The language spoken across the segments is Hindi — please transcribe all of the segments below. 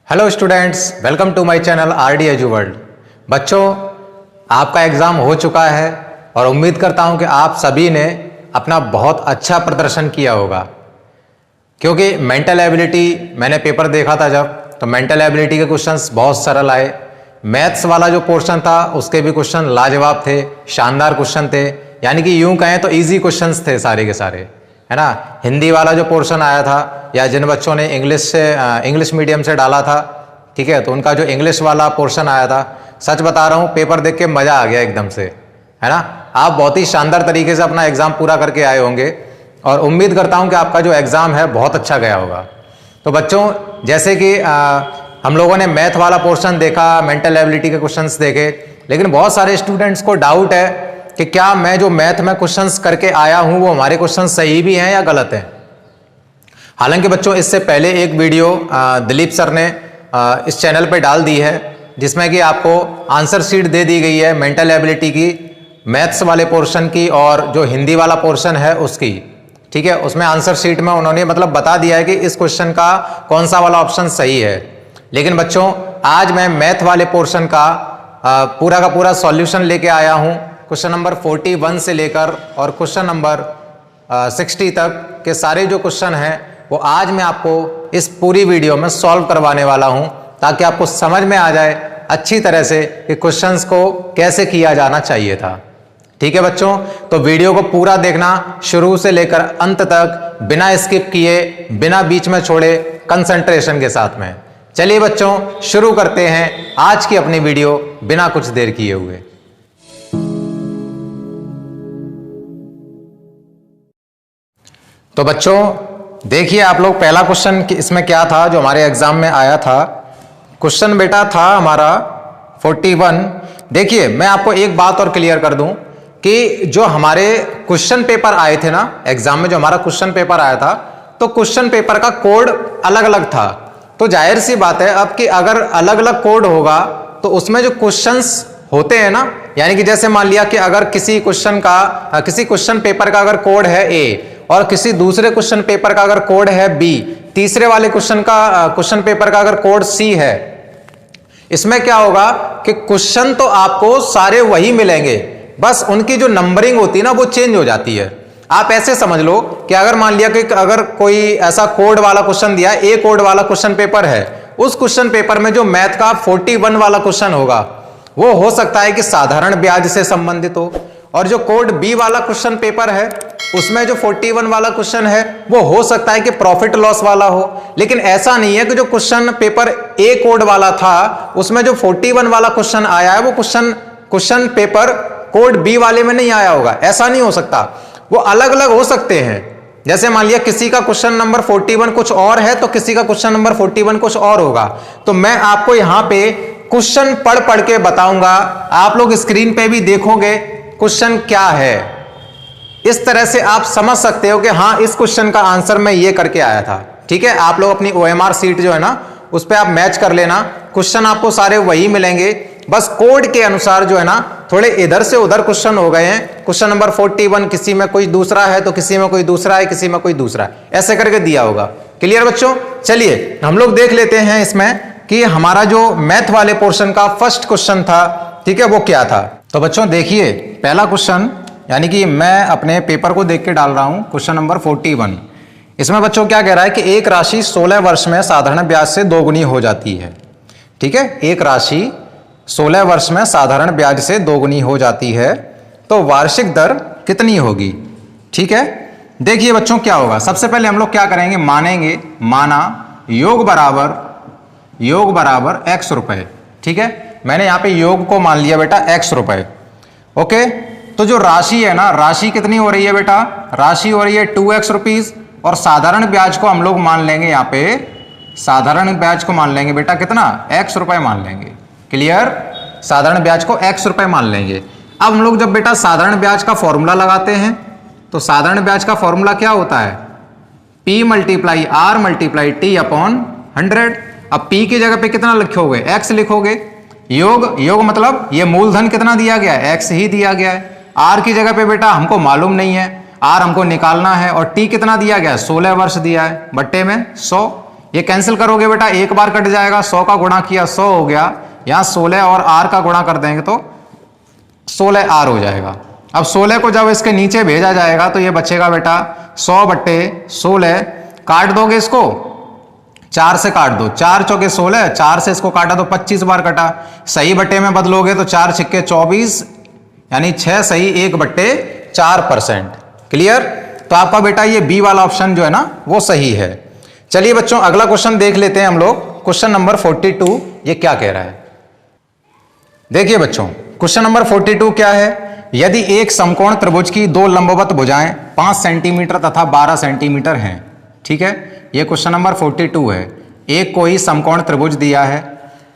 Hello students, welcome to my channel RD edu world. बच्चों, आपका एग्ज़ाम हो चुका है और उम्मीद करता हूं कि आप सभी ने अपना बहुत अच्छा प्रदर्शन किया होगा, क्योंकि मेंटल एबिलिटी मैंने पेपर देखा था जब, तो मेंटल एबिलिटी के क्वेश्चंस बहुत सरल आए। मैथ्स वाला जो पोर्शन था उसके भी क्वेश्चन लाजवाब थे, शानदार क्वेश्चन थे, यानी कि यूं कहें तो ईजी क्वेश्चंस थे सारे के सारे, है ना। हिंदी वाला जो पोर्शन आया था, या जिन बच्चों ने इंग्लिश मीडियम से डाला था, ठीक है, तो उनका जो इंग्लिश वाला पोर्शन आया था, सच बता रहा हूँ पेपर देख के मज़ा आ गया एकदम से, है ना। आप बहुत ही शानदार तरीके से अपना एग्ज़ाम पूरा करके आए होंगे और उम्मीद करता हूँ कि आपका जो एग्ज़ाम है बहुत अच्छा गया होगा। तो बच्चों, जैसे कि हम लोगों ने मैथ वाला पोर्शन देखा, मेंटल एबिलिटी के क्वेश्चंस देखे, लेकिन बहुत सारे स्टूडेंट्स को डाउट है कि क्या मैं जो मैथ में क्वेश्चंस करके आया हूं वो हमारे क्वेश्चन सही भी हैं या गलत हैं। हालांकि बच्चों, इससे पहले एक वीडियो दिलीप सर ने इस चैनल पे डाल दी है, जिसमें कि आपको आंसर शीट दे दी गई है मेंटल एबिलिटी की, मैथ्स वाले पोर्शन की और जो हिंदी वाला पोर्शन है उसकी, ठीक है। उसमें आंसर शीट में उन्होंने मतलब बता दिया है कि इस क्वेश्चन का कौन सा वाला ऑप्शन सही है। लेकिन बच्चों, आज मैं मैथ वाले पोर्शन का पूरा का पूरा सॉल्यूशन लेके आया हूं, क्वेश्चन नंबर 41 से लेकर और क्वेश्चन नंबर 60 तक के सारे जो क्वेश्चन हैं वो आज मैं आपको इस पूरी वीडियो में सॉल्व करवाने वाला हूं, ताकि आपको समझ में आ जाए अच्छी तरह से कि क्वेश्चंस को कैसे किया जाना चाहिए था। ठीक है बच्चों, तो वीडियो को पूरा देखना, शुरू से लेकर अंत तक, बिना स्किप किए, बिना बीच में छोड़े, कंसंट्रेशन के साथ में। चलिए बच्चों, शुरू करते हैं आज की अपनी वीडियो बिना कुछ देर किए हुए। तो बच्चों देखिए आप लोग, पहला क्वेश्चन इसमें क्या था जो हमारे एग्जाम में आया था। क्वेश्चन बेटा था हमारा 41। देखिए, मैं आपको एक बात और क्लियर कर दूं कि जो हमारे क्वेश्चन पेपर आए थे ना एग्जाम में, जो हमारा क्वेश्चन पेपर आया था, तो क्वेश्चन पेपर का कोड अलग अलग था। तो जाहिर सी बात है अब कि अगर अलग अलग कोड होगा तो उसमें जो क्वेश्चंस होते हैं ना, यानी कि जैसे मान लिया कि अगर किसी क्वेश्चन पेपर का अगर कोड है ए और किसी दूसरे क्वेश्चन पेपर का अगर कोड है बी, तीसरे वाले क्वेश्चन पेपर का अगर कोड सी है, इसमें क्या होगा कि क्वेश्चन तो आपको सारे वही मिलेंगे, बस उनकी जो नंबरिंग होती है ना वो चेंज हो जाती है। आप ऐसे समझ लो कि अगर मान लिया कि अगर कोई ऐसा कोड वाला क्वेश्चन दिया, ए कोड वाला क्वेश्चन पेपर है, उस क्वेश्चन पेपर में जो मैथ का 41 वाला क्वेश्चन होगा वो हो सकता है कि साधारण ब्याज से संबंधित हो, और जो कोड बी वाला क्वेश्चन पेपर है उसमें जो 41 वाला क्वेश्चन है वो हो सकता है कि प्रॉफिट लॉस वाला हो। लेकिन ऐसा नहीं है कि जो क्वेश्चन पेपर ए कोड वाला था उसमें जो 41 वाला क्वेश्चन आया है वो क्वेश्चन पेपर कोड बी वाले में नहीं आया होगा, ऐसा नहीं हो सकता। वो अलग अलग हो सकते हैं। जैसे मान लिया किसी का क्वेश्चन नंबर 41 कुछ और है तो किसी का क्वेश्चन नंबर 41 कुछ और होगा। तो मैं आपको यहां पे क्वेश्चन पढ़ पढ़ के बताऊंगा, आप लोग स्क्रीन पे भी देखोगे क्वेश्चन क्या है, इस तरह से आप समझ सकते हो कि हाँ इस क्वेश्चन का आंसर मैं ये करके आया था। ठीक है, आप लोग अपनी OMR सीट जो है ना उस पर आप मैच कर लेना, क्वेश्चन आपको सारे वही मिलेंगे, बस कोड के अनुसार जो है ना थोड़े इधर से उधर क्वेश्चन हो गए हैं। क्वेश्चन नंबर 41 किसी में कोई दूसरा है तो किसी में कोई दूसरा है, किसी में कोई दूसरा है, ऐसे करके दिया होगा। क्लियर बच्चों? चलिए हम लोग देख लेते हैं इसमें कि हमारा जो मैथ वाले पोर्शन का फर्स्ट क्वेश्चन था, ठीक है, वो क्या था। तो बच्चों देखिए, पहला क्वेश्चन, यानी कि मैं अपने पेपर को देख के डाल रहा हूं, क्वेश्चन नंबर 41। इसमें बच्चों क्या कह रहा है कि एक राशि 16 वर्ष में साधारण ब्याज से दोगुनी हो जाती है। ठीक है, एक राशि 16 वर्ष में साधारण ब्याज से दोगुनी हो जाती है, तो वार्षिक दर कितनी होगी। ठीक है, देखिए बच्चों क्या होगा, सबसे पहले हम लोग क्या करेंगे, मानेंगे, माना योग बराबर x रुपए। ठीक है, मैंने यहां पे योग को मान लिया बेटा x रुपए। ओके, तो जो राशि है ना, राशि कितनी हो रही है बेटा, राशि हो रही है 2x रुपीज, और साधारण ब्याज को हम लोग मान लेंगे, यहां पे साधारण ब्याज को मान लेंगे बेटा कितना, x रुपए मान लेंगे। क्लियर, साधारण ब्याज को x रुपए मान लेंगे। अब हम लोग जब बेटा साधारण ब्याज का फॉर्मूला लगाते हैं तो साधारण ब्याज का फॉर्मूला क्या होता है, P × R × T अपॉन 100। अब P की जगह पे कितना लिखोगे, x लिखोगे। योग मतलब ये मूलधन कितना दिया गया है, x ही दिया गया है। R की जगह पे बेटा हमको मालूम नहीं है, R हमको निकालना है, और T कितना दिया गया है, 16 वर्ष दिया है, बट्टे में 100। ये कैंसिल करोगे बेटा एक बार कट जाएगा, 100 का गुणा किया 100 हो गया, यहां 16 और r का गुणा कर देंगे तो 16r हो जाएगा। अब 16 को जब इसके नीचे भेजा जाएगा तो ये बचेगा बेटा 100/16, काट दोगे इसको 4 से काट दो, 4 चौके 16, 4 से इसको काटा तो 25 बार कटा, सही बट्टे में बदलोगे तो 4 छिक्के 24 यानी 6 सही 1/4%। क्लियर? तो आपका बेटा ये बी वाला ऑप्शन जो है ना वो सही है। चलिए बच्चों अगला क्वेश्चन देख लेते हैं हम लोग, क्वेश्चन नंबर 42 ये क्या कह रहा है। देखिए बच्चों क्वेश्चन नंबर 42 क्या है, यदि एक समकोण त्रिभुज की दो लंबवत भुजाएं 5 सेंटीमीटर तथा 12 सेंटीमीटर हैं, ठीक है, ये क्वेश्चन नंबर 42 है। एक कोई समकोण त्रिभुज दिया है,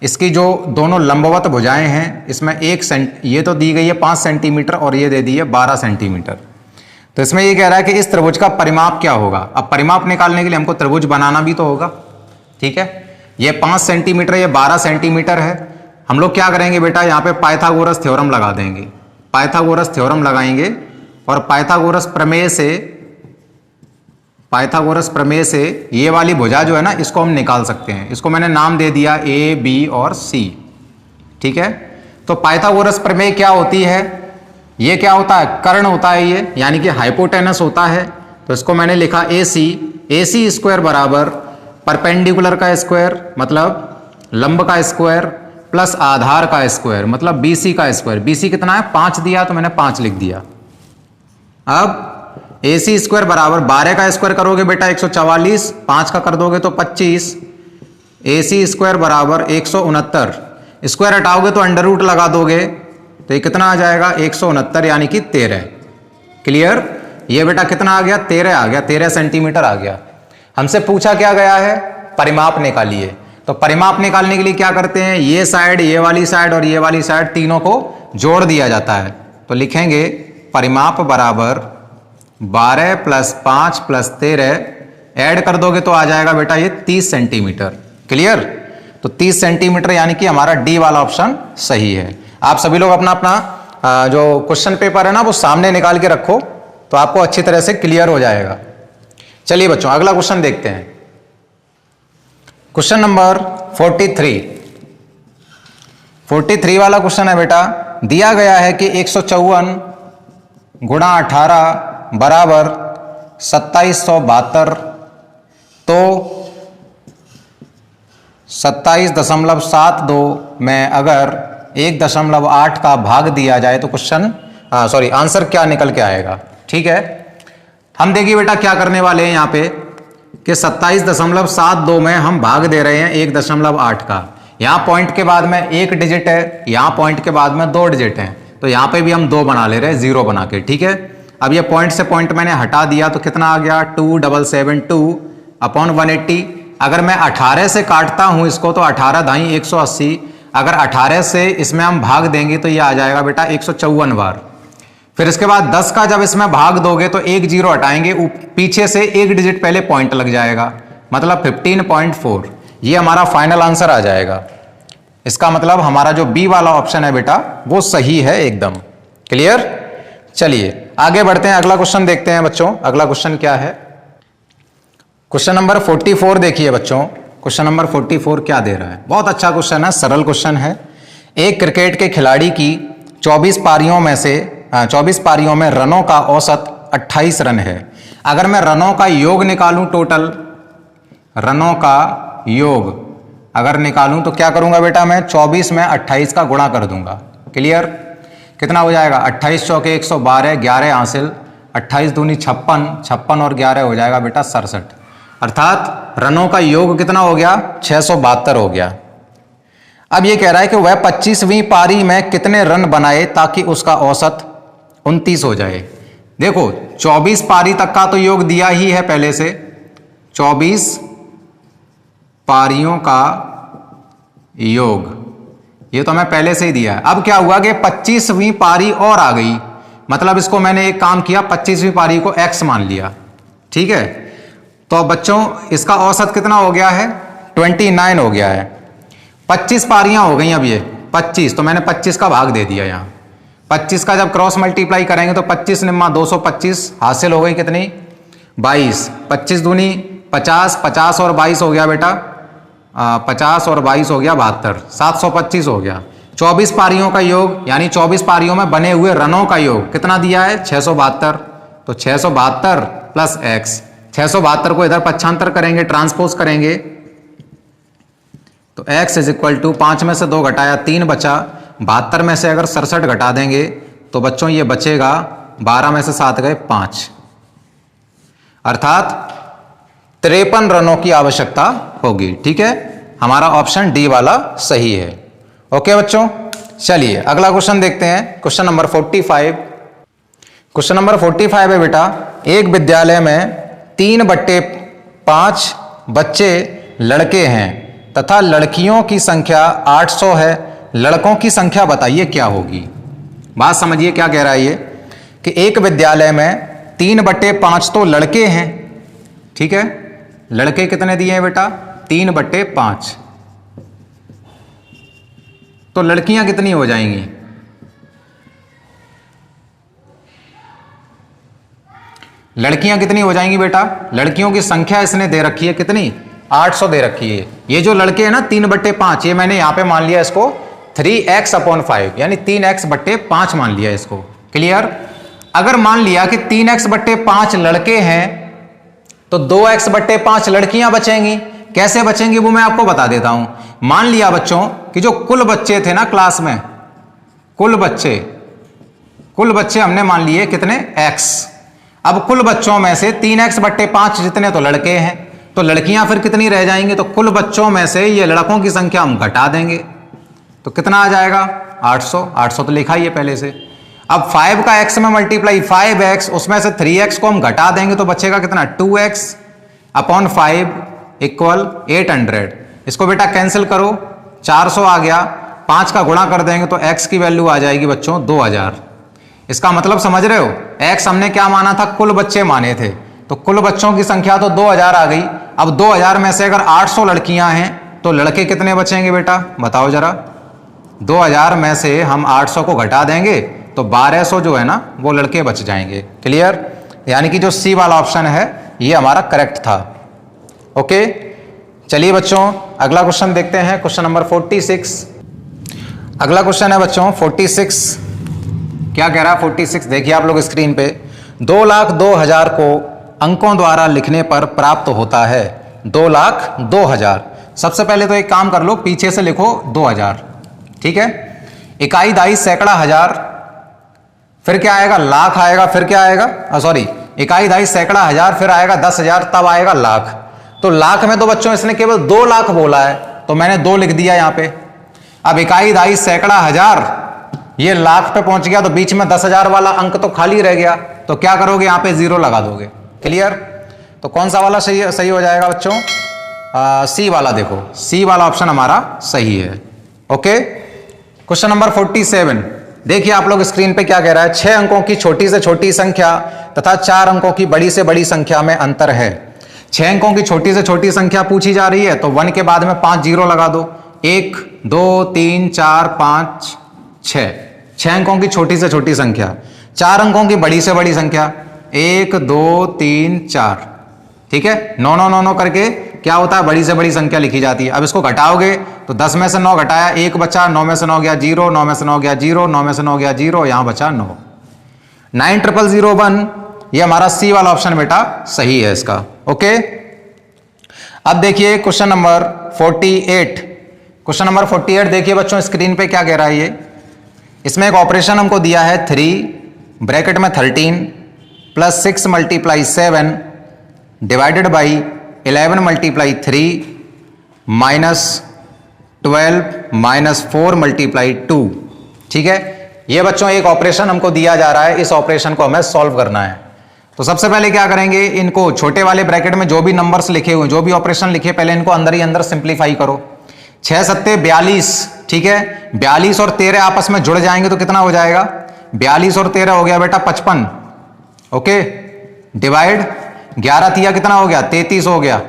इसकी जो दोनों लंबवत भुजाएं हैं इसमें ये तो दी गई है 5 सेंटीमीटर और ये दे दी है 12 सेंटीमीटर। तो इसमें ये कह रहा है कि इस त्रिभुज का परिमाप क्या होगा। अब परिमाप निकालने के लिए हमको त्रिभुज बनाना भी तो होगा, ठीक है। ये 5 सेंटीमीटर ये 12 सेंटीमीटर है, हम लोग क्या करेंगे बेटा यहाँ पे पाइथागोरस थ्योरम लगा देंगे, पाइथागोरस थ्योरम लगाएंगे और पाइथागोरस प्रमेय से ये वाली भुजा जो है ना इसको हम निकाल सकते हैं। इसको मैंने नाम दे दिया ए बी और सी, ठीक है। तो पाइथागोरस प्रमेय क्या होती है, ये क्या होता है, कर्ण होता है ये, यानी कि हाइपोटेनस होता है। तो इसको मैंने लिखा ए सी स्क्वायर बराबर परपेंडिकुलर का स्क्वायर मतलब लंब का स्क्वायर प्लस आधार का स्क्वायर मतलब बीसी का स्क्वायर। बीसी कितना है 5 दिया तो मैंने 5 लिख दिया। अब ए सी स्क्वायर बराबर 12 का स्क्वायर करोगे बेटा 144, 5 का कर दोगे तो 25, ए सी स्क्वायर बराबर 169, स्क्वायर हटाओगे तो अंडर रूट लगा दोगे तो ये कितना आ जाएगा 169 यानी कि 13। क्लियर? ये बेटा कितना आ गया 13 आ गया, 13 सेंटीमीटर आ गया। हमसे पूछा क्या गया है, परिमाप निकालिए। तो परिमाप निकालने के लिए क्या करते हैं, ये साइड, ये वाली साइड और ये वाली साइड तीनों को जोड़ दिया जाता है। तो लिखेंगे परिमाप बराबर 12 + 5 + 13, ऐड कर दोगे तो आ जाएगा बेटा ये 30 सेंटीमीटर। क्लियर? तो 30 सेंटीमीटर यानी कि हमारा डी वाला ऑप्शन सही है। आप सभी लोग अपना अपना जो क्वेश्चन पेपर है ना वो सामने निकाल के रखो तो आपको अच्छी तरह से क्लियर हो जाएगा। चलिए बच्चों अगला क्वेश्चन देखते हैं, क्वेश्चन नंबर 43 वाला क्वेश्चन है बेटा। दिया गया है कि 154 × 18 बराबर 2772, तो 27.72 में अगर 1.8 का भाग दिया जाए तो आंसर क्या निकल के आएगा। ठीक है, हम देखिए बेटा क्या करने वाले हैं यहाँ पे कि 27.72 में हम भाग दे रहे हैं 1.8 का। यहाँ पॉइंट के बाद में 1 डिजिट है, यहाँ पॉइंट के बाद में 2 डिजिट हैं, तो यहाँ पे भी हम 2 बना ले रहे हैं 0 बना के। ठीक है, अब ये पॉइंट से पॉइंट मैंने हटा दिया तो कितना आ गया 2772/180। अगर मैं 18 से काटता हूं इसको तो 18 दाई 180, अगर 18 से इसमें हम भाग देंगे तो ये आ जाएगा बेटा 154 बार। फिर इसके बाद 10 का जब इसमें भाग दोगे तो 1 0 हटाएंगे, पीछे से 1 डिजिट पहले पॉइंट लग जाएगा, मतलब 15.4। ये हमारा फाइनल आंसर आ जाएगा। इसका मतलब हमारा जो बी वाला ऑप्शन है बेटा वो सही है एकदम। क्लियर? चलिए आगे बढ़ते हैं, अगला क्वेश्चन देखते हैं बच्चों। अगला क्वेश्चन क्या है, क्वेश्चन नंबर 44 देखिए बच्चों। क्वेश्चन नंबर 44 क्या दे रहा है, बहुत अच्छा क्वेश्चन है, सरल क्वेश्चन है। एक क्रिकेट के खिलाड़ी की 24 पारियों में रनों का औसत 28 रन है। अगर मैं रनों का योग निकालूं, टोटल रनों का योग अगर निकालूं तो क्या करूंगा बेटा, मैं 24 में 28 का गुणा कर दूंगा। क्लियर? कितना हो जाएगा 28 चौके 112, 11 हासिल, 28 दूनी 56 और 11 हो जाएगा बेटा 67। अर्थात रनों का योग कितना हो गया 672 हो गया। अब ये कह रहा है कि वह 25वीं पारी में कितने रन बनाए ताकि उसका औसत 29 हो जाए। देखो 24 पारी तक का तो योग दिया ही है पहले से, 24 पारियों का योग ये तो मैं पहले से ही दिया है। अब क्या हुआ कि 25वीं पारी और आ गई, मतलब इसको मैंने एक काम किया 25वीं पारी को x मान लिया। ठीक है, तो अब बच्चों इसका औसत कितना हो गया है 29 हो गया है। 25 पारियां हो गई, अब ये 25 तो मैंने 25 का भाग दे दिया यहाँ। 25 का जब क्रॉस मल्टीप्लाई करेंगे तो 25 निम्मा 225 हासिल हो गई कितनी 22, 25 दूनी 50, 50 और 22 हो गया बेटा 50 और 22 हो गया 72, 725 हो गया। 24 पारियों का योग यानी 24 पारियों में बने हुए रनों का योग कितना दिया है 672। तो 672 प्लस एक्स, 672 को इधर पक्षांतर करेंगे, ट्रांसपोज करेंगे तो x इज इक्वल टू 5 में से 2 घटाया 3 बचा, 72 में से अगर 67 घटा देंगे तो बच्चों ये बचेगा 12 में से 7 गए 5, अर्थात 53 रनों की आवश्यकता होगी। ठीक है, हमारा ऑप्शन डी वाला सही है। ओके बच्चों, चलिए अगला क्वेश्चन देखते हैं। Question number 45। क्वेश्चन नंबर 45 है बेटा, एक विद्यालय में 3/5 बच्चे लड़के हैं तथा लड़कियों की संख्या 800 है, लड़कों की संख्या बताइए क्या होगी। बात समझिए क्या कह रहा है ये कि एक विद्यालय में 3/5 तो लड़के हैं, ठीक है, लड़के कितने दिए हैं बेटा 3/5, तो लड़कियां कितनी हो जाएंगी, लड़कियां कितनी हो जाएंगी बेटा, लड़कियों की संख्या इसने दे रखी है कितनी 800 दे रखी है। ये जो लड़के हैं ना 3/5, ये मैंने यहां पे मान लिया इसको 3x/5 यानी 3x/5 मान लिया इसको। क्लियर। अगर मान लिया कि 3x/5 लड़के हैं तो 2x/5 लड़कियां बचेंगी। कैसे बचेंगी वो मैं आपको बता देता हूं। मान लिया बच्चों कि जो कुल बच्चे थे ना क्लास में, कुल बच्चे हमने मान लिए कितने x। अब कुल बच्चों में से 3x/5 जितने तो लड़के हैं, तो लड़कियां फिर कितनी रह जाएंगी, तो कुल बच्चों में से ये लड़कों की संख्या हम घटा देंगे तो कितना आ जाएगा 800। 800 तो लिखा ही है पहले से। अब 5 का x में मल्टीप्लाई 5x, उसमें से 3x को हम घटा देंगे तो बचेगा कितना 2x/5 इक्वल 800। इसको बेटा कैंसिल करो, 400 आ गया, 5 का गुणा कर देंगे तो x की वैल्यू आ जाएगी बच्चों 2000। इसका मतलब समझ रहे हो, x हमने क्या माना था, कुल बच्चे माने थे, तो कुल बच्चों की संख्या तो 2000 आ गई। अब 2000 में से अगर 800 लड़कियां हैं तो लड़के कितने बचेंगे बेटा बताओ जरा। 2000 में से हम 800 को घटा देंगे तो 1200 जो है ना वो लड़के बच जाएंगे। क्लियर, यानी कि जो सी वाला ऑप्शन है ये हमारा करेक्ट था। ओके, चलिए बच्चों अगला क्वेश्चन देखते हैं। Question number 46। अगला क्वेश्चन है बच्चों 46। क्या कह रहा है 46, देखिए आप लोग स्क्रीन पे। 2,02,000 को अंकों द्वारा लिखने पर प्राप्त होता है 2,02,000। सबसे पहले तो एक काम कर लो, पीछे से लिखो 2000, ठीक है। इकाई, दाई, सैकड़ा, हजार, फिर क्या आएगा लाख आएगा, फिर क्या आएगा सॉरी इकाई, दाई, सैकड़ा, हजार, फिर आएगा 10,000, तब आएगा लाख। तो लाख में तो बच्चों इसने केवल 2 लाख बोला है तो मैंने 2 लिख दिया यहां पे। अब इकाई, दाई, सैकड़ा, हजार, ये लाख पे पहुंच गया तो बीच में 10,000 वाला अंक तो खाली रह गया, तो क्या करोगे यहां पे 0 लगा दोगे। क्लियर, तो कौन सा वाला सही हो जाएगा बच्चों, सी वाला। देखो सी वाला ऑप्शन हमारा सही है। ओके, क्वेश्चन नंबर 47 देखिए आप लोग स्क्रीन पे क्या कह रहा है। 6 अंकों की छोटी से छोटी संख्या तथा 4 अंकों की बड़ी से बड़ी संख्या में अंतर है। 6 अंकों की छोटी से छोटी संख्या पूछी जा रही है तो 1 के बाद में 5 जीरो लगा दो। 1 2 3 4 5 6, 6 अंकों की छोटी से छोटी संख्या। 4 अंकों की बड़ी से बड़ी संख्या 1 2 3 4, ठीक है। 9 9 9 9 करके क्या होता है बड़ी से बड़ी संख्या लिखी जाती है। अब इसको घटाओगे तो 10 में से 9 घटाया 1 बचा, 9 में से 9 गया 0, 9 में से 9 गया 0, 9 में से 9 गया 0, यहां बचा 9। 90001 ये हमारा सी वाला ऑप्शन बेटा सही है इसका। ओके, अब देखिए क्वेश्चन नंबर 48। क्वेश्चन नंबर 48 देखिए बच्चों स्क्रीन पे क्या कह रहा है ये। इसमें एक ऑपरेशन हमको दिया है 3 ब्रैकेट में 13 plus 6 multiply 7 divided by 11 multiply 3 minus 12 minus 4 multiply 2, ठीक है। ये बच्चों एक ऑपरेशन हमको दिया जा रहा है, इस ऑपरेशन को हमें सॉल्व करना है। तो सबसे पहले क्या करेंगे, इनको छोटे वाले ब्रैकेट में जो भी नंबर्स लिखे हुए, जो भी ऑपरेशन लिखे, पहले इनको अंदर ही अंदर सिंप्लीफाई करो। 6 सत्ते 42, ठीक है। 42 और 13 आपस में जुड़ जाएंगे तो कितना हो जाएगा, 42 और 13 हो गया बेटा 55। ओके, डिवाइड 11 तिया कितना हो गया 33 हो गया,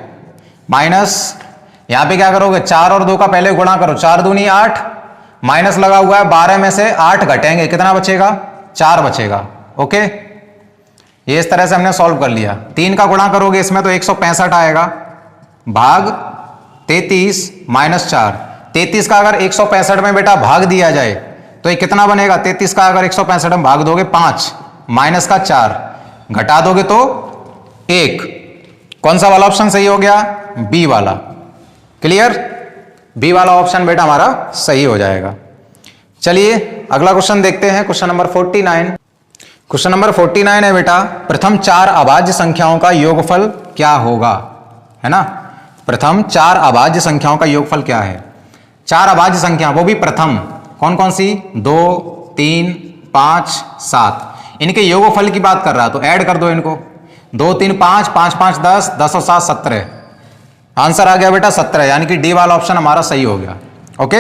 माइनस यहां पे क्या करोगे 4 और 2 का पहले गुणा करो, 4 दूनी 8, माइनस लगा हुआ है 12 में से 8 घटेंगे, कितना बचेगा 4 बचेगा। ओके, ये इस तरह से हमने सॉल्व कर लिया। 3 का गुणा करोगे इसमें तो 165 आएगा, भाग 33 माइनस 4। 33 का अगर 165 में बेटा भाग दिया जाए तो ये कितना बनेगा? 33 का अगर 165 में भाग दोगे 5, माइनस का 4, घटा दोगे तो 1। कौन सा वाला ऑप्शन सही हो गया? बी वाला। क्लियर? बी वाला ऑप्शन बेटा हमारा सही हो जाएगा। चलिए अगला क्वेश्चन देखते हैं, क्वेश्चन नंबर 49। क्वेश्चन नंबर 49 है बेटा, प्रथम 4 अभाज्य संख्याओं का योगफल क्या होगा, है ना। प्रथम 4 अभाज्य संख्याओं का योगफल क्या है? 4 अभाज्य संख्या, वो भी प्रथम, कौन कौन सी? 2, 3, 5, 7। इनके योगफल की बात कर रहा है तो ऐड कर दो इनको। 2, 3, 5, 5, 5, 10, 10 और 7, 17। आंसर आ गया बेटा 17, यानी कि डी वाला ऑप्शन हमारा सही हो गया। ओके,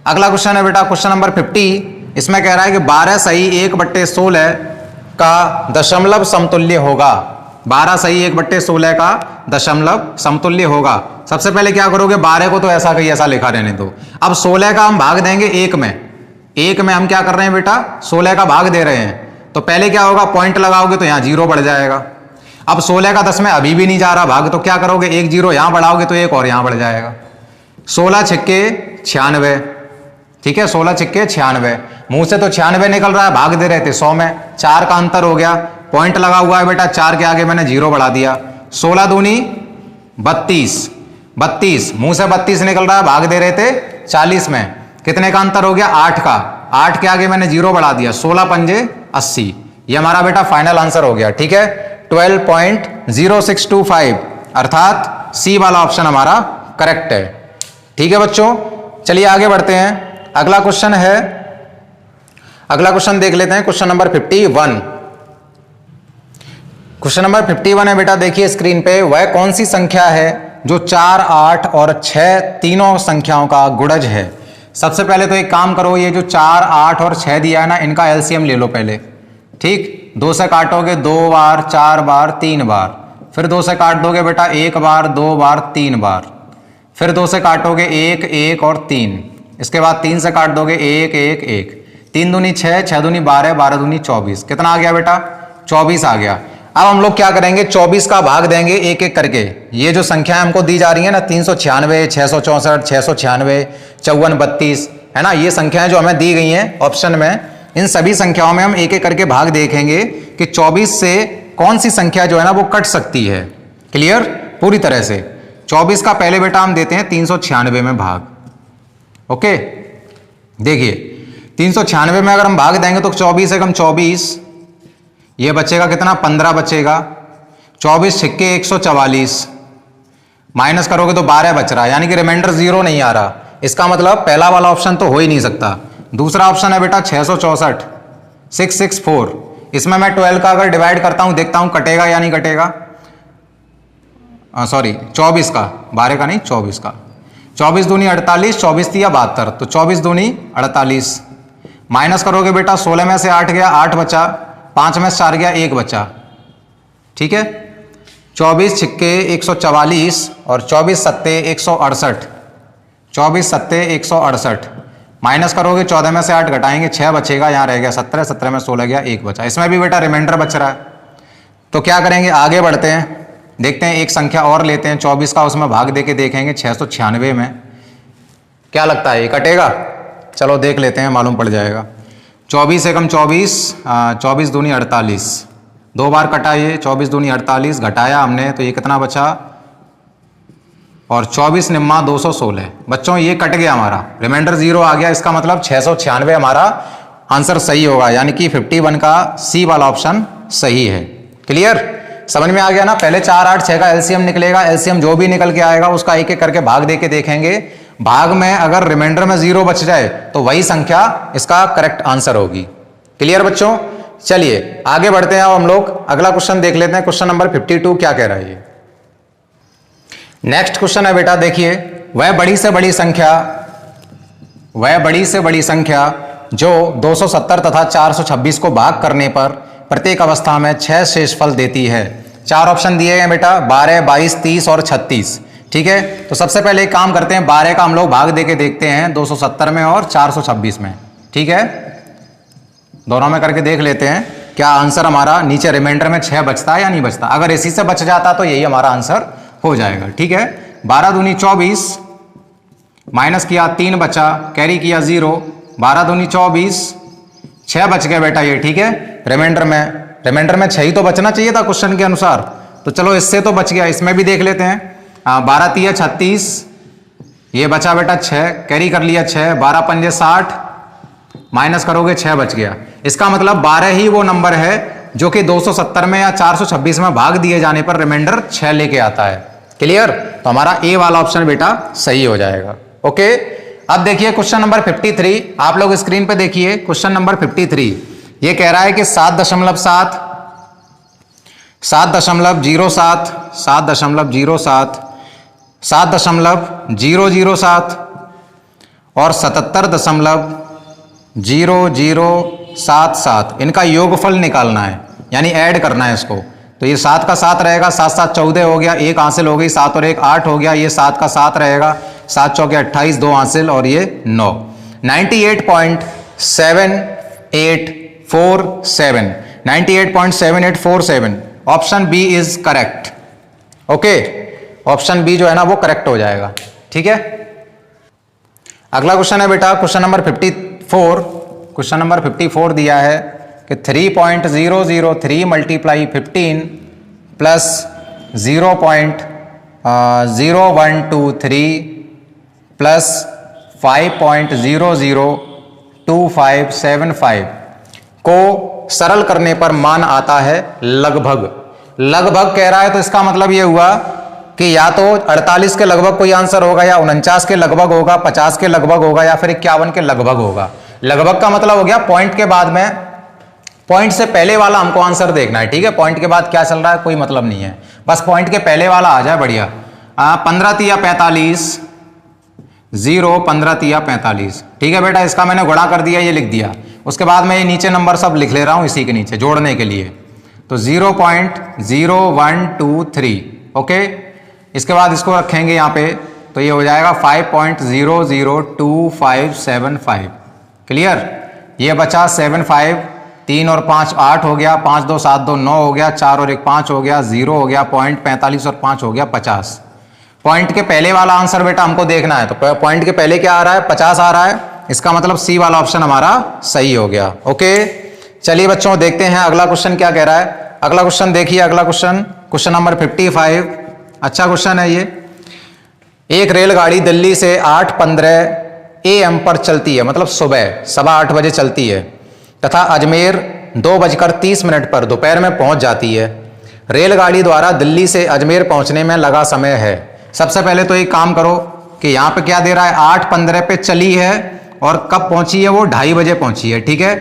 अगला क्वेश्चन है बेटा क्वेश्चन नंबर 50। इसमें कह रहा है कि 12 सही 1/16 का दशमलव समतुल्य होगा। 12 सही 1/16 का दशमलव समतुल्य होगा। सबसे पहले क्या करोगे? 12 को तो ऐसा कहीं ऐसा लिखा रहने दो। अब 16 का हम भाग देंगे 1 में। 1 में हम क्या कर रहे हैं बेटा? 16 का भाग दे रहे हैं। तो पहले क्या होगा? पॉइंट लगाओगे तो यहां 0 बढ़ जाएगा। अब 16 का 10 में अभी भी नहीं जा रहा भाग, तो क्या करोगे? 1 0 यहां बढ़ाओगे तो 1 और यहां बढ़ जाएगा। 16 छिक्के 96, ठीक है, 16 छिक्के 96। मुंह से तो 96 निकल रहा है, भाग दे रहे थे 100 में। 4 का अंतर हो गया, पॉइंट लगा हुआ है बेटा, 4 के आगे मैंने 0 बढ़ा दिया। 16 दूनी 32, 32 मुंह से 32 निकल रहा है, भाग दे रहे थे 40 में। कितने का अंतर हो गया? 8 का। 8 के आगे मैंने 0 बढ़ा दिया। 16 पंजे 80। ये हमारा बेटा फाइनल आंसर हो गया। ठीक है, 12.0625 अर्थात सी वाला ऑप्शन हमारा करेक्ट है। ठीक है बच्चों, चलिए आगे बढ़ते हैं। अगला क्वेश्चन है, अगला क्वेश्चन देख लेते हैं, क्वेश्चन नंबर 51। क्वेश्चन नंबर 51 है बेटा, देखिए स्क्रीन पे, वह कौन सी संख्या है जो 4, 8 और 6 तीनों संख्याओं का गुणज है। सबसे पहले तो एक काम करो, ये जो 4, 8 और 6 दिया है ना, इनका एलसीएम ले लो पहले। ठीक, 2 से काटोगे 2 बार, 4 बार, 3 बार, फिर 2 से काट दोगे बेटा 1 बार, 2 बार, 3 बार, फिर 2 से काटोगे 1, 1 और 3। इसके बाद 3 से काट दोगे 1, 1, 1। 3 दूनी 6, 6 दूनी 12, 12 दूनी 24। कितना आ गया बेटा? 24 आ गया। अब हम लोग क्या करेंगे? 24 का भाग देंगे एक एक करके। ये जो संख्याएं हमको दी जा रही है ना, 396, 664, 696, 54, 32, है ना, ये संख्याएं जो हमें दी गई हैं ऑप्शन में, इन सभी संख्याओं में हम एक एक करके भाग देखेंगे कि 24 से कौन सी संख्या जो है ना वो कट सकती है। क्लियर? पूरी तरह से 24 का पहले बेटा हम देते हैं 396 में भाग। ओके, देखिए 396 में अगर हम भाग देंगे तो 24 एकम 24, ये बचेगा कितना? 15 बचेगा। 24 छिक्के 144, माइनस करोगे तो 12 बच रहा है, यानी कि रिमाइंडर 0 नहीं आ रहा। इसका मतलब पहला वाला ऑप्शन तो हो ही नहीं सकता। दूसरा ऑप्शन है बेटा 664, 664। इसमें मैं 12 का अगर डिवाइड करता हूं, देखता हूं कटेगा या नहीं कटेगा। सॉरी 24 का, 12 का नहीं 24 का। 24 दूनी 48, 24 थी या 72, तो 24 दूनी 48। माइनस करोगे बेटा 16 में से 8 गया, 8 बचा, 5 में से 4 गया, 1 बचा। ठीक है, 24 छिक्के 144 और 24 सत्ते 168, 24 सत्ते 168। माइनस करोगे 14 में से 8 घटाएंगे 6 बचेगा, यहाँ रह गया 17, 17 में 16 गया, 1 बचा। इसमें भी बेटा रिमाइंडर बच रहा है। तो क्या करेंगे? आगे बढ़ते हैं, देखते हैं एक संख्या और लेते हैं 24 का, उसमें भाग देके देखेंगे 696 में क्या लगता है, ये कटेगा? चलो देख लेते हैं, मालूम पड़ जाएगा। 24 एकम 24, 24 दूनी 48, 2 बार कटा ये, 24 दूनी 48 घटाया हमने तो ये कितना बचा? और 24 निम्मा 216। बच्चों ये कट गया हमारा, रिमाइंडर 0 आ गया। इसका मतलब 696 हमारा आंसर सही होगा, यानी कि 51 का सी वाला ऑप्शन सही है। क्लियर? समझ में आ गया ना? पहले 4, 8, 6 का एलसीएम निकलेगा, एलसीएम जो भी निकल के आएगा उसका एक एक करके भाग देके देखेंगे। भाग में अगर रिमाइंडर में 0 बच जाए तो वही संख्या इसका करेक्ट आंसर होगी। क्लियर बच्चों? चलिए आगे बढ़ते हैं। अब हम लोग अगला क्वेश्चन देख लेते हैं, क्वेश्चन नंबर 52 क्या कह रहा है ये। नेक्स्ट क्वेश्चन है बेटा, देखिए, वह बड़ी से बड़ी संख्या, वह बड़ी से बड़ी संख्या जो 270 तथा 426 को भाग करने पर प्रत्येक अवस्था में 6 शेषफल देती है। 4 ऑप्शन दिए हैं बेटा, 12, 22, 30 और 36। ठीक है, तो सबसे पहले एक काम करते हैं, 12 का हम लोग भाग देके देखते हैं 270 में और 426 में। ठीक है, दोनों में करके देख लेते हैं क्या आंसर हमारा नीचे रिमाइंडर में 6 बचता है या नहीं बचता। अगर इसी से बच जाता तो यही हमारा आंसर हो जाएगा। ठीक है, 12 दूनी 24, माइनस किया 3 बचा, कैरी किया 0, 12 दूनी 24, 6 बच गया बेटा ये। ठीक है, रिमाइंडर में 6 ही तो बचना चाहिए था क्वेश्चन के अनुसार, तो चलो इससे तो बच गया, इसमें भी देख लेते हैं। 12 तिया 36, ये बचा बेटा 6, कैरी कर लिया 6, 12 पंजे 60, माइनस करोगे 6 बच गया। इसका मतलब 12 ही वो नंबर है जो कि 270 में या 426 में भाग दिए जाने पर रिमाइंडर 6 लेके आता है। क्लियर, तो हमारा ए वाला ऑप्शन बेटा सही हो जाएगा। ओके, अब देखिए क्वेश्चन नंबर 53, आप लोग स्क्रीन पे देखिए क्वेश्चन नंबर 53। ये कह रहा है कि 7.7, 7.07, 7.07, 7.007 और 77.0077, इनका योगफल निकालना है, यानी ऐड करना है इसको। तो ये 7 का 7 रहेगा, 7 7 14 हो गया, 1 हासिल हो गई, 7 और 1 8 हो गया, ये 7 का 7 रहेगा, 7 चौके 28, 2 हासिल और ये 9। 98.7847, 98.7847, option B is correct. Okay, option B जो है ना वो करेक्ट हो जाएगा। ठीक है, अगला क्वेश्चन है बेटा क्वेश्चन नंबर 54। क्वेश्चन नंबर 54 दिया है कि 3.003 मल्टीप्लाई 15 प्लस 0.0123 प्लस 5.002575 को सरल करने पर मान आता है लगभग। लगभग कह रहा है तो इसका मतलब यह हुआ कि या तो 48 के लगभग कोई आंसर होगा, या 49 के लगभग होगा, 50 के लगभग होगा, या फिर 51 के लगभग होगा। लगभग का मतलब हो गया पॉइंट के बाद में, पॉइंट से पहले वाला हमको आंसर देखना है। ठीक है, पॉइंट के बाद क्या चल रहा है कोई मतलब नहीं है, बस पॉइंट के पहले वाला आ जाए, बढ़िया। 15 तिया 45, 0 15 तिया 45। ठीक है बेटा, इसका मैंने गुणा कर दिया, ये लिख दिया। उसके बाद मैं ये नीचे नंबर सब लिख ले रहा हूं इसी के नीचे जोड़ने के लिए। तो 0.0123। ओके, इसके बाद इसको रखेंगे यहाँ पे, तो ये हो जाएगा 5.002575। क्लियर, ये बचा 75, 3 और 5 8 हो गया, 5 2 7 2 9 हो गया, 4 और 1 5 हो गया, 0 हो गया, पॉइंट 45 और 5 हो गया 50। पॉइंट के पहले वाला आंसर बेटा हमको देखना है, तो पॉइंट के पहले क्या आ रहा है 50 आ रहा है, इसका मतलब सी वाला ऑप्शन हमारा सही हो गया। ओके, चलिए बच्चों देखते हैं अगला क्वेश्चन क्या कह रहा है। अगला क्वेश्चन देखिए, अगला क्वेश्चन क्वेश्चन नंबर 55। अच्छा क्वेश्चन है ये। एक रेलगाड़ी दिल्ली से 8:15 AM पर चलती है, मतलब सुबह 8:15 बजे चलती है, तथा अजमेर 2:30 पर दोपहर में पहुंच जाती है। रेलगाड़ी द्वारा दिल्ली से अजमेर पहुंचने में लगा समय है। सबसे पहले तो एक काम करो कि यहाँ पे क्या दे रहा है, 8:15 पे चली है और कब पहुंची है, वो 2:30 बजे पहुंची है। ठीक है,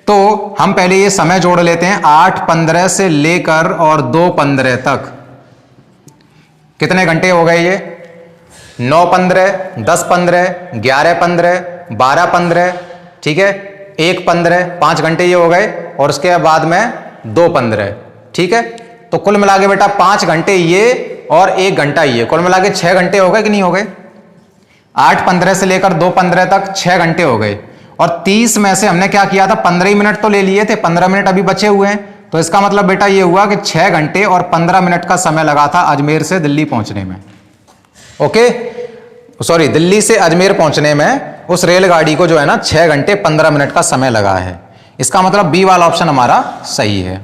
तो हम पहले ये समय जोड़ लेते हैं, 8:15 से लेकर और 2:15 तक कितने घंटे हो गए ये, 9:15, 10:15, 11:15, 12:15, ठीक है, 1:15, 5 घंटे ये हो गए, और उसके बाद में 2:15। ठीक है, तो कुल मिला के बेटा 5 घंटे ये और 1 घंटा ये, कुल मिला के 6 घंटे हो गए कि नहीं हो गए। 8:15 से लेकर 2:15 तक 6 घंटे हो गए, और 30 में से हमने क्या किया था, 15 मिनट तो ले लिए थे, 15 मिनट अभी बचे हुए हैं। तो इसका मतलब बेटा ये हुआ कि 6 घंटे और 15 मिनट का समय लगा था अजमेर से दिल्ली पहुंचने में। ओके, सॉरी, दिल्ली से अजमेर पहुंचने में उस रेलगाड़ी को जो है ना 6 घंटे 15 मिनट का समय लगा है। इसका मतलब बी वाला ऑप्शन हमारा सही है।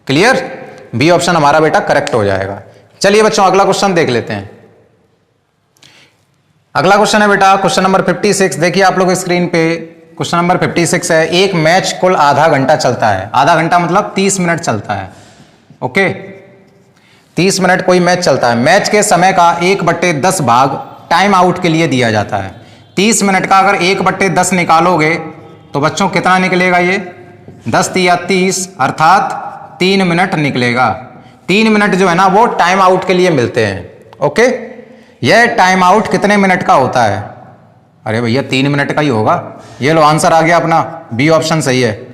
क्लियर, बी ऑप्शन हमारा बेटा करेक्ट हो जाएगा। चलिए बच्चों अगला क्वेश्चन देख लेते हैं। अगला क्वेश्चन है बेटा क्वेश्चन नंबर 56। देखिए आप लोग स्क्रीन पे, क्वेश्चन नंबर 56 है। एक मैच कुल आधा घंटा चलता है, आधा घंटा मतलब 30 मिनट चलता है। ओके, 30 मिनट कोई मैच चलता है। मैच के समय का 1/10 भाग टाइम आउट के लिए दिया जाता है। 30 मिनट का अगर 1/10 निकालोगे तो बच्चों कितना निकलेगा, ये 10 तिया 30 अर्थात 3 मिनट निकलेगा। 3 मिनट जो है ना वो टाइम आउट के लिए मिलते हैं। ओके, यह टाइम आउट कितने मिनट का होता है, अरे भैया 3 मिनट का ही होगा। ये लो आंसर आ गया अपना, बी ऑप्शन सही है।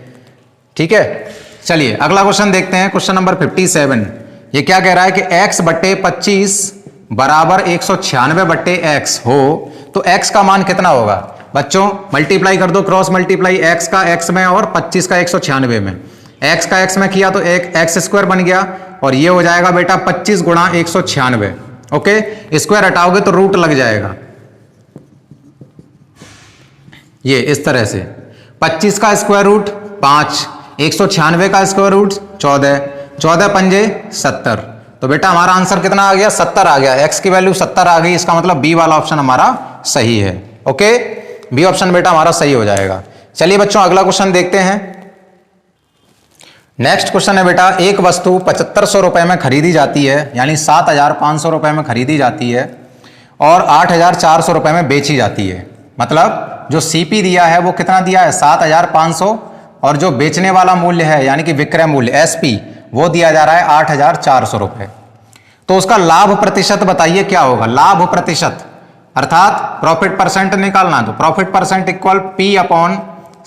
ठीक है, चलिए अगला क्वेश्चन देखते हैं, क्वेश्चन नंबर 57। ये क्या कह रहा है कि x/25 बराबर 196/x हो तो x का मान कितना होगा। बच्चों मल्टीप्लाई कर दो, क्रॉस मल्टीप्लाई, x का x में और 25 का 196 में। x का x में किया तो एक एक्स स्क्वायर बन गया, और ये हो जाएगा बेटा 25 गुणा 196। ओके, स्क्वायर हटाओगे तो रूट लग जाएगा, ये इस तरह से 25 का स्क्वायर रूट 5, 196 का स्क्वायर रूट 14, 14 पंजे 70। तो बेटा हमारा आंसर कितना आ गया? 70 आ गया। x की वैल्यू 70 आ गई, इसका मतलब बी वाला ऑप्शन हमारा सही है। ओके, बी ऑप्शन बेटा हमारा सही हो जाएगा। चलिए बच्चों अगला क्वेश्चन देखते हैं। नेक्स्ट क्वेश्चन है बेटा, एक वस्तु 7500 रुपए में खरीदी जाती है, यानी 7500 रुपए में खरीदी जाती है और 8400 रुपए में बेची जाती है। मतलब जो सीपी दिया है वो कितना दिया है? 7500, और जो बेचने वाला मूल्य है यानी कि विक्रय मूल्य एसपी वो दिया जा रहा है 8400 रुपए। तो उसका लाभ प्रतिशत बताइए क्या होगा? लाभ प्रतिशत अर्थात प्रॉफिट परसेंट निकालना, तो profit percent equal P upon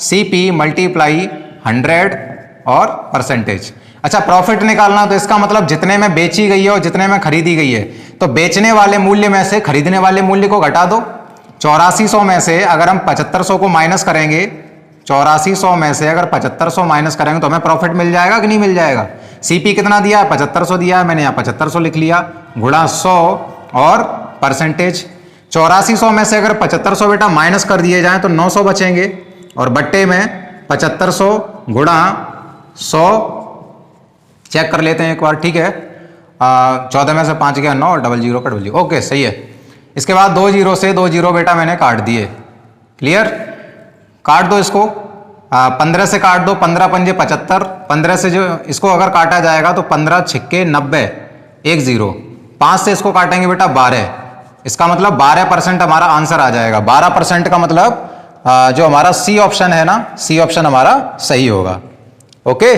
CP multiply 100 और परसेंटेज। अच्छा, प्रॉफिट निकालना तो इसका मतलब जितने में बेची गई है और जितने में खरीदी गई है, तो बेचने वाले मूल्य में से खरीदने वाले मूल्य को घटा दो। 8400 में से अगर हम 7500 को माइनस करेंगे, 8400 में से अगर 7500 माइनस करेंगे तो हमें प्रॉफिट मिल जाएगा कि नहीं मिल जाएगा? सीपी कितना दिया है? 7500 दिया है, मैंने यहाँ 7500 लिख लिया, गुणा 100 और परसेंटेज। 8400 में से अगर 7500 बेटा माइनस कर दिए जाए तो 900 बचेंगे, और बट्टे में 7500 गुणा 100 चेक कर लेते हैं एक बार, ठीक है। 14 में से 5 गया 9 और डबल जीरो का डबल जीरो, ओके सही है। इसके बाद 2 जीरो से 2 जीरो बेटा मैंने काट दिए, क्लियर। काट दो इसको, 15 से काट दो, 15 पंजे 75, 15 से जो इसको अगर काटा जाएगा तो 15 छिक्के 90, 1 0, 5 से इसको काटेंगे बेटा 12, इसका मतलब 12% हमारा आंसर आ जाएगा। 12% का मतलब जो हमारा सी ऑप्शन है ना, सी ऑप्शन हमारा सही होगा। ओके,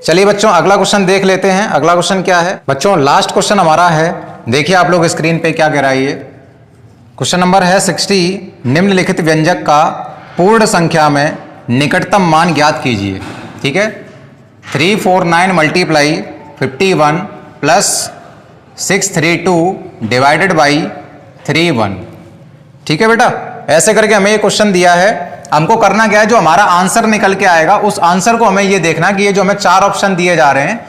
चलिए बच्चों अगला क्वेश्चन देख लेते हैं। अगला क्वेश्चन क्या है बच्चों? लास्ट क्वेश्चन हमारा है, देखिए आप लोग स्क्रीन पे क्या कह रहा है ये क्वेश्चन नंबर है 60। निम्नलिखित व्यंजक का पूर्ण संख्या में निकटतम मान ज्ञात कीजिए, ठीक है। 349 मल्टीप्लाई 51 प्लस 632 डिवाइडेड बाई 31, ठीक है बेटा। ऐसे करके हमें ये क्वेश्चन दिया है, हमको करना क्या है, जो हमारा आंसर निकल के आएगा उस आंसर को हमें ये देखना कि ये जो हमें 4 ऑप्शन दिए जा रहे हैं,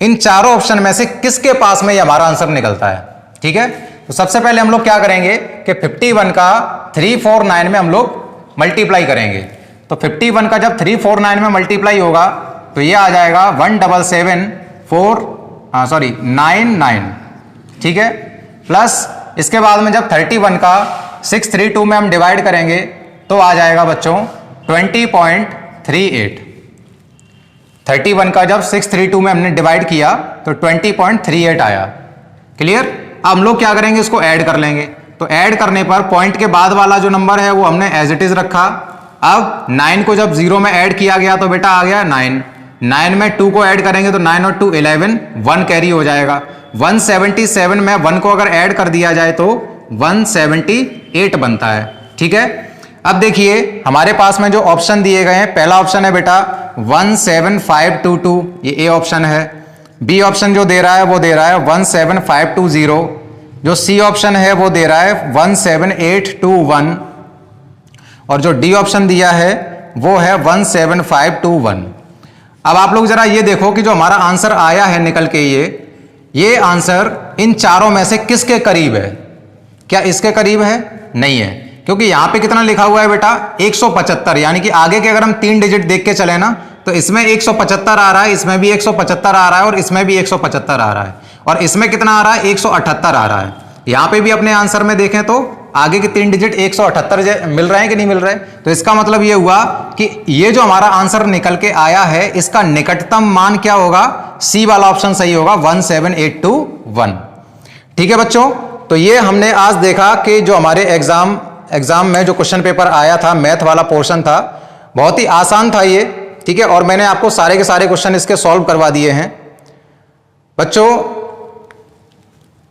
इन चारों ऑप्शन में से किसके पास में ये हमारा आंसर निकलता है, ठीक है। तो सबसे पहले हम लोग क्या करेंगे कि 51 का 349 में हम लोग मल्टीप्लाई करेंगे। तो 51 का जब 349 में मल्टीप्लाई होगा तो ये आ जाएगा 17749, ठीक है। प्लस इसके बाद में जब 31 का 632 में हम डिवाइड करेंगे तो आ जाएगा बच्चों 20.38। 31 का जब 632 में हमने डिवाइड किया तो 20.38 आया, क्लियर। अब हम लोग क्या करेंगे, इसको ऐड कर लेंगे। तो ऐड करने पर पॉइंट के बाद वाला जो नंबर है वो हमने एज इट इज रखा। अब 9 को जब 0 में ऐड किया गया तो बेटा आ गया 9, 9 में 2 को ऐड करेंगे तो 9 और 2 11, 1 कैरी हो जाएगा। 177 में 1 को अगर ऐड कर दिया जाए तो 178 बनता है, ठीक है। अब देखिए हमारे पास में जो ऑप्शन दिए गए हैं, पहला ऑप्शन है बेटा 17522, ये ए ऑप्शन है। बी ऑप्शन जो दे रहा है वो दे रहा है 17520, जो सी ऑप्शन है वो दे रहा है 17821, और जो डी ऑप्शन दिया है वो है 17521। अब आप लोग जरा ये देखो कि जो हमारा आंसर आया है निकल के, ये आंसर इन चारों में से किसके करीब है? क्या इसके करीब है? नहीं है, क्योंकि यहां पे कितना लिखा हुआ है बेटा 175, यानी कि आगे के अगर हम 3 डिजिट देख के चले ना तो इसमें 175 आ रहा है, इसमें भी 175 आ रहा है, और इसमें भी 175 आ रहा है, और इसमें कितना आ रहा है 178 आ रहा है। यहां पे भी अपने आंसर में देखें तो आगे के 3 डिजिट 178 मिल रहे हैं कि नहीं मिल रहे। तो इसका मतलब ये हुआ कि ये जो हमारा आंसर निकल के आया है इसका निकटतम मान क्या होगा? सी वाला ऑप्शन सही होगा, 17821, ठीक है बच्चों। तो ये हमने आज देखा कि जो हमारे एग्जाम में जो क्वेश्चन पेपर आया था, मैथ वाला पोर्शन था, बहुत ही आसान था ये, ठीक है। और मैंने आपको सारे के सारे क्वेश्चन इसके सॉल्व करवा दिए हैं बच्चों।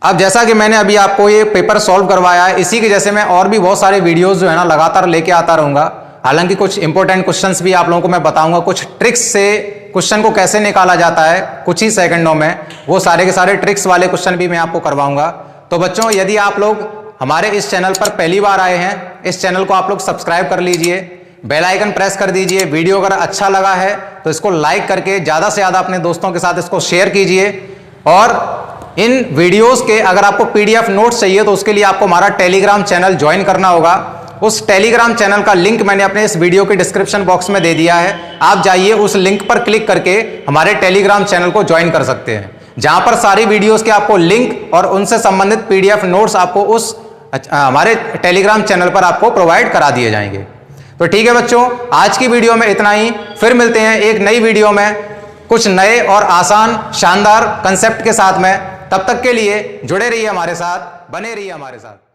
अब जैसा कि मैंने अभी आपको ये पेपर सॉल्व करवाया है, इसी के जैसे मैं और भी बहुत सारे वीडियोस जो है ना लगातार लेके आता रहूंगा। हालांकि कुछ इंपॉर्टेंट क्वेश्चंस भी आप लोगों को मैं बताऊंगा, कुछ ट्रिक्स से क्वेश्चन को कैसे निकाला जाता है कुछ ही सेकंडों में, वो सारे के सारे ट्रिक्स वाले क्वेश्चन भी मैं आपको करवाऊंगा। तो बच्चों यदि आप लोग हमारे इस चैनल पर पहली बार आए हैं, इस चैनल को आप लोग सब्सक्राइब कर लीजिए, बेल आइकन प्रेस कर दीजिए। वीडियो अगर अच्छा लगा है तो इसको लाइक करके ज़्यादा से ज़्यादा अपने दोस्तों के साथ इसको शेयर कीजिए। और इन वीडियोस के अगर आपको पीडीएफ नोट्स चाहिए तो उसके लिए आपको हमारा टेलीग्राम चैनल ज्वाइन करना होगा। उस टेलीग्राम चैनल का लिंक मैंने अपने इस वीडियो के डिस्क्रिप्शन बॉक्स में दे दिया है। आप जाइए उस लिंक पर क्लिक करके हमारे टेलीग्राम चैनल को ज्वाइन कर सकते हैं, जहां पर सारी वीडियोस के आपको लिंक और उनसे संबंधित पीडीएफ नोट्स आपको उस हमारे टेलीग्राम चैनल पर आपको प्रोवाइड करा दिए जाएंगे। तो ठीक है बच्चों, आज की वीडियो में इतना ही। फिर मिलते हैं एक नई वीडियो में कुछ नए और आसान शानदार कंसेप्ट के साथ में। तब तक के लिए जुड़े रहिए हमारे साथ, बने रहिए हमारे साथ।